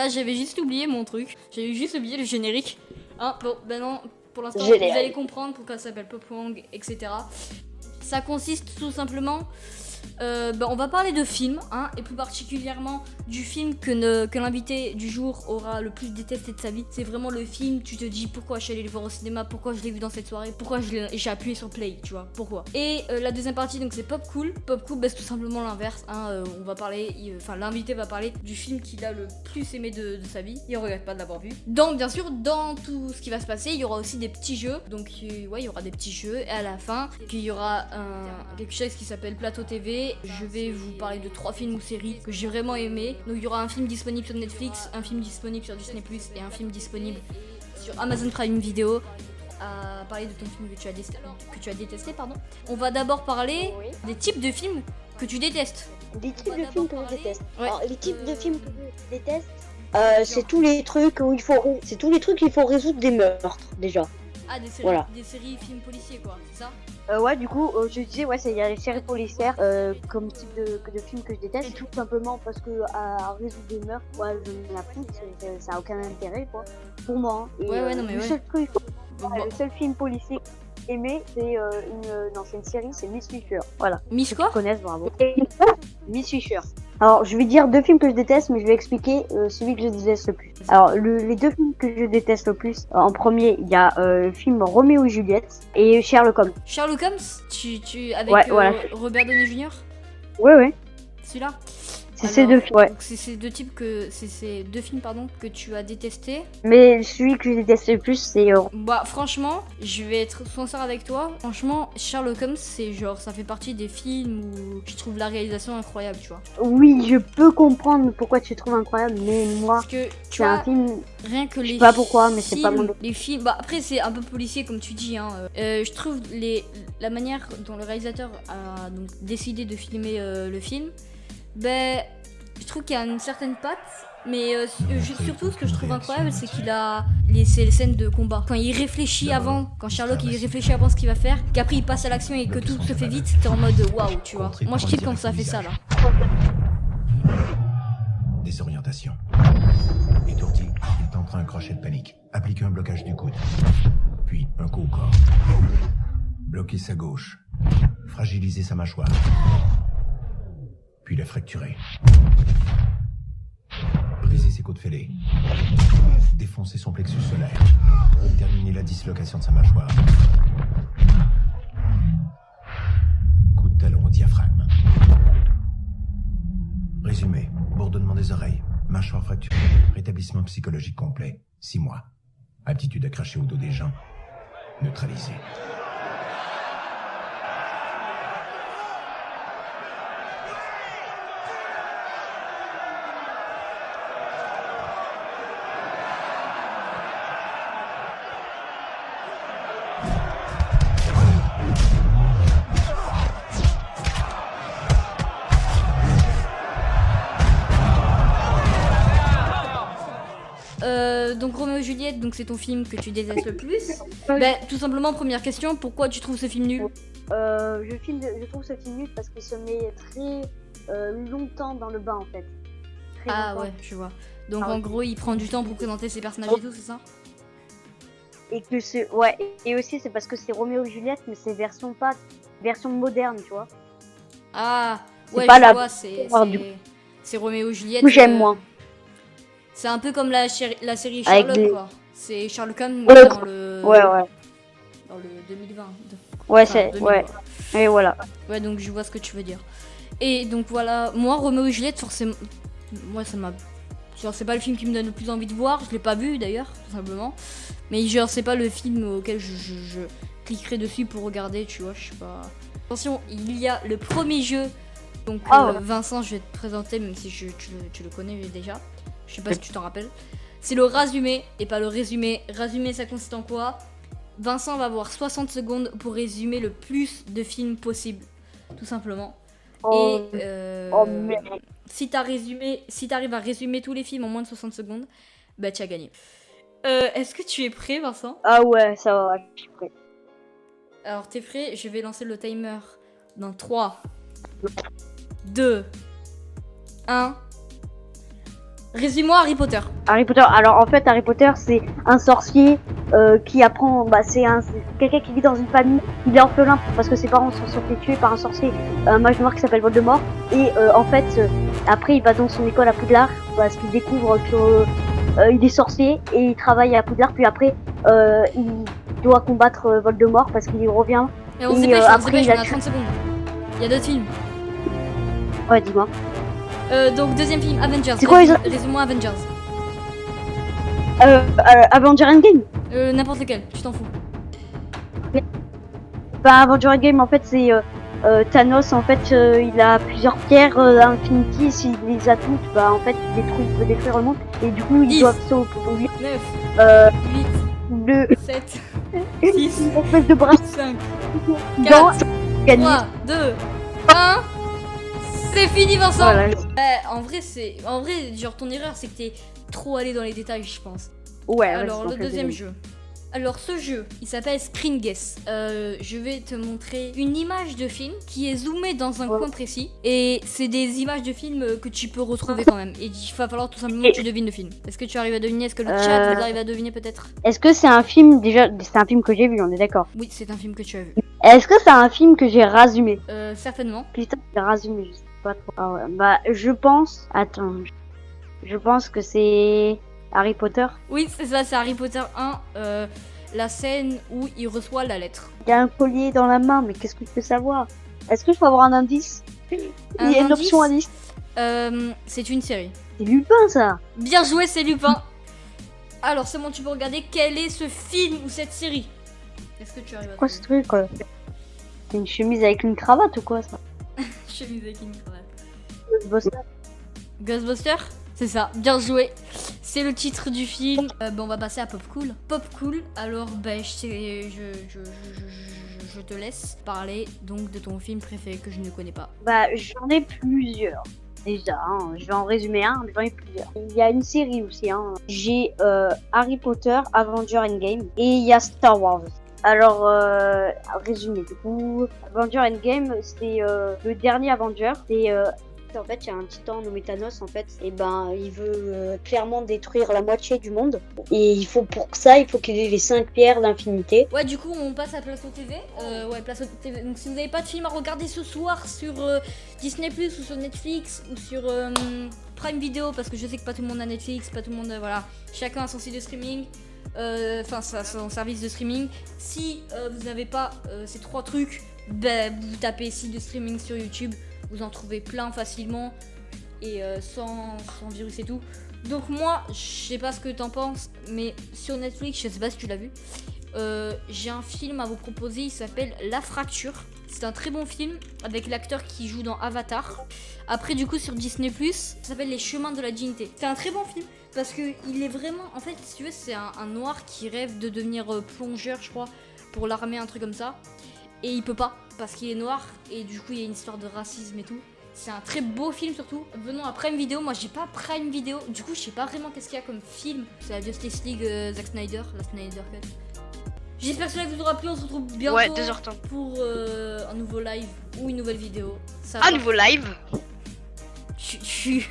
voilà, j'avais juste oublié mon truc. J'avais juste oublié le générique. Hein, bon, ben non, pour l'instant, vous Génial. allez comprendre pourquoi ça s'appelle Pop Wong, etc. Ça consiste tout simplement... on va parler de films, hein, et plus particulièrement du film que l'invité du jour aura le plus détesté de sa vie. C'est vraiment le film, tu te dis pourquoi je suis allé le voir au cinéma, pourquoi je l'ai vu dans cette soirée, pourquoi j'ai appuyé sur play, tu vois, pourquoi. Et la deuxième partie, donc c'est Pop Cool. Pop Cool, c'est tout simplement l'inverse, hein, on va parler, l'invité va parler du film qu'il a le plus aimé de sa vie. Il regrette pas de l'avoir vu. Donc bien sûr, dans tout ce qui va se passer, il y aura aussi des petits jeux. Donc ouais, il y aura des petits jeux, et à la fin, il y aura quelque chose qui s'appelle Plateau TV. Je vais vous parler de 3 films ou séries que j'ai vraiment aimé. Donc il y aura un film disponible sur Netflix, un film disponible sur Disney+, et un film disponible sur Amazon Prime Video. À parler de ton film que tu as détesté, pardon. On va d'abord parler des types de films que tu détestes. Des types de films que je déteste. Ouais. Alors, les types de films que je déteste, c'est tous les trucs où il faut résoudre des meurtres déjà. Ah, des séries, Voilà. des séries films policiers, quoi, c'est ça? Ouais, du coup, je disais, ouais, il y a les séries policières comme type de film que je déteste, tout simplement parce que à résoudre des meurtres, ouais, je m'en fous, ça a aucun intérêt, quoi, pour moi. Hein. Et, Ouais, non, mais le ouais. seul truc, Bon. le seul film policier aimé, c'est une série, c'est Miss Fisher. Voilà. Miss Ceux quoi? qui connaissent, bravo. Miss Fisher. Alors, je vais dire 2 films que je déteste, mais je vais expliquer celui que je déteste le plus. Alors, les 2 films que je déteste le plus, en premier, il y a le film Roméo et Juliette et Sherlock Holmes. Sherlock Holmes, avec Ouais, voilà. Robert Downey Jr. Ouais. Celui-là. C'est ces 2 films, ouais. Donc c'est ces deux films que tu as détestés. Mais celui que je déteste le plus, c'est... Bah franchement, je vais être sincère avec toi. Franchement, Sherlock Holmes, c'est genre, ça fait partie des films où je trouve la réalisation incroyable, tu vois. Oui, je peux comprendre pourquoi tu le trouves incroyable, mais moi, Parce que tu c'est un vois, film... rien que Je sais les pas pourquoi, mais c'est pas mon... les films, bah après c'est un peu policier comme tu dis, hein. Je trouve la manière dont le réalisateur a donc décidé de filmer le film, ben je trouve qu'il y a une certaine patte, mais surtout ce que je trouve incroyable, c'est qu'il a les scènes de combat. Quand il réfléchit avant, quand Sherlock il réfléchit avant ce qu'il va faire, qu'après il passe à l'action et que tout se fait vite, t'es en mode waouh, tu vois. Moi je kiffe quand ça fait ça là. Désorientation. Étourdi, il tentera un crochet de panique. Appliquer un blocage du coude. Puis un coup au corps. Bloquer sa gauche. Fragiliser sa mâchoire. Puis la fracturer. Briser ses côtes fêlées. Défoncer son plexus solaire. Terminer la dislocation de sa mâchoire. Coup de talon au diaphragme. Résumé, bourdonnement des oreilles, mâchoire fracturée, rétablissement psychologique complet, 6 mois. Aptitude à cracher au dos des gens, neutralisé. Donc Roméo et Juliette, donc c'est ton film que tu détestes le plus. Ben tout simplement, première question, pourquoi tu trouves ce film nul? Je trouve ce film nul parce qu'il se met très longtemps dans le bain, en fait. Très Ah longtemps. ouais, je vois. Donc Ah, en ok. gros, il prend du temps pour présenter ses personnages et tout, c'est ça? Et que et aussi c'est parce que c'est Roméo et Juliette, mais c'est version moderne, tu vois. Ah C'est ouais, pas je la- vois, c'est Roméo et Juliette. Moi, j'aime moins. C'est un peu comme la série Avec Sherlock, les- quoi. C'est Sherlock Holmes Ouais, dans le Ouais. dans le 2020. Ouais, Enfin, c'est... 2000, Ouais. quoi. Et voilà. Ouais, donc je vois ce que tu veux dire. Et donc voilà, moi Roméo et Juliette, forcément, moi ça m'a, genre c'est pas le film qui me donne le plus envie de voir. Je l'ai pas vu d'ailleurs, tout simplement. Mais genre c'est pas le film auquel je cliquerai dessus pour regarder, tu vois. Je sais pas. Attention, il y a le premier jeu. Donc Vincent, je vais te présenter, même si tu le connais déjà. Je sais pas si tu t'en rappelles. C'est le résumé et pas le résumé. Résumé, ça consiste en quoi? Vincent va avoir 60 secondes pour résumer le plus de films possible, tout simplement. Oh, Et merde. si t'arrives à résumer tous les films en moins de 60 secondes, bah tu as gagné. Est-ce que tu es prêt, Vincent? Ah ouais, ça va, je suis prêt. Alors t'es prêt? Je vais lancer le timer dans 3, 2, 1. Résume-moi Harry Potter. Harry Potter. Alors en fait, Harry Potter, c'est un sorcier qui apprend. Bah, c'est quelqu'un qui vit dans une famille. Il est orphelin parce que ses parents sont fait tuer par un sorcier, un mage noir qui s'appelle Voldemort. Et en fait, après, il va dans son école à Poudlard parce qu'il découvre qu'il est sorcier et il travaille à Poudlard. Puis après, il doit combattre Voldemort parce qu'il revient. Et on se Et, dépêche, après, il on a a 30 secondes. Il y a d'autres films. Ouais, dis-moi. Donc deuxième film, Avengers. C'est quoi, Résume-moi Avengers. Avenger Endgame. N'importe lequel, tu t'en fous. Bah, Avenger Endgame, en fait, c'est Thanos. En fait, il a plusieurs pierres Infinity. S'il les a toutes, bah, en fait, il peut détruire le monde. Et du coup, ils 10, doivent sauver. 9, 8, Le 7, 6, espèce de bras 5, dans 4, gagné. 3, 2, 1. C'est fini Vincent. Voilà. En vrai, genre ton erreur c'est que t'es trop allé dans les détails, je pense. Ouais. Alors ouais, le deuxième jeu. Alors ce jeu, il s'appelle Screen Guess. Je vais te montrer une image de film qui est zoomée dans un coin précis. Et c'est des images de films que tu peux retrouver quand même. Et il va falloir tout simplement que tu devines le film. Est-ce que tu arrives à deviner? Est-ce que le chat vous arrive à deviner peut-être? Est-ce que c'est un film déjà? C'est un film que j'ai vu, on est d'accord. Oui, c'est un film que tu as vu. Est-ce que c'est un film que j'ai rasumé? Certainement. Putain, j'ai rasumé, je sais pas trop. Ah ouais. Bah, je pense. Attends. Je pense que c'est Harry Potter. Oui, c'est ça, c'est Harry Potter 1. La scène où il reçoit la lettre. Il y a un collier dans la main, mais qu'est-ce que je peux savoir? Est-ce que je peux avoir un indice? Il y a une option indice. C'est une série. C'est Lupin, ça. Bien joué, c'est Lupin. Alors, c'est bon, tu peux regarder quel est ce film ou cette série. Est-ce que tu arrives à Quoi ce truc, quoi? C'est une chemise avec une cravate ou quoi, ça? Chemise avec une cravate. Ghostbusters. Ghostbusters? C'est ça, bien joué. C'est le titre du film. On va passer à Pop Cool. Pop Cool, alors je te laisse parler donc de ton film préféré que je ne connais pas. Bah, j'en ai plusieurs. Déjà, hein. Je vais en résumer un, mais j'en ai plusieurs. Il y a une série aussi, hein. J'ai Harry Potter, Avenger Endgame, et il y a Star Wars. Alors, résumé, du coup, Avenger Endgame, c'est le dernier Avenger. C'est en fait, il y a un titan nommé Thanos, en fait, et ben, il veut clairement détruire la moitié du monde. Et pour ça, il faut qu'il ait les 5 pierres d'infinité. Ouais, du coup, on passe à Plateau TV. Ouais, Plateau TV. Donc, si vous n'avez pas de film à regarder ce soir sur Disney+, ou sur Netflix, ou sur Prime Video, parce que je sais que pas tout le monde a Netflix, pas tout le monde, voilà. Chacun a son site de streaming. Enfin, son service de streaming. Si vous n'avez pas ces 3 trucs, ben, vous tapez site de streaming sur YouTube. Vous en trouvez plein facilement et sans virus et tout. Donc moi, je sais pas ce que t'en penses, mais sur Netflix, je sais pas si tu l'as vu, j'ai un film à vous proposer, il s'appelle La Fracture. C'est un très bon film avec l'acteur qui joue dans Avatar. Après du coup sur Disney+, ça s'appelle Les Chemins de la Dignité. C'est un très bon film parce que il est vraiment, en fait si tu veux, c'est un noir qui rêve de devenir plongeur, je crois, pour l'armée, un truc comme ça. Et il peut pas parce qu'il est noir et du coup il y a une histoire de racisme et tout. C'est un très beau film surtout. Venons à Prime Video. Moi j'ai pas Prime Video, du coup je sais pas vraiment qu'est-ce qu'il y a comme film. C'est la Justice League Zack Snyder, la Snyder Cut. J'espère que cela vous aura plu. On se retrouve bientôt pour un nouveau live ou une nouvelle vidéo. Ça Un nouveau live. Tu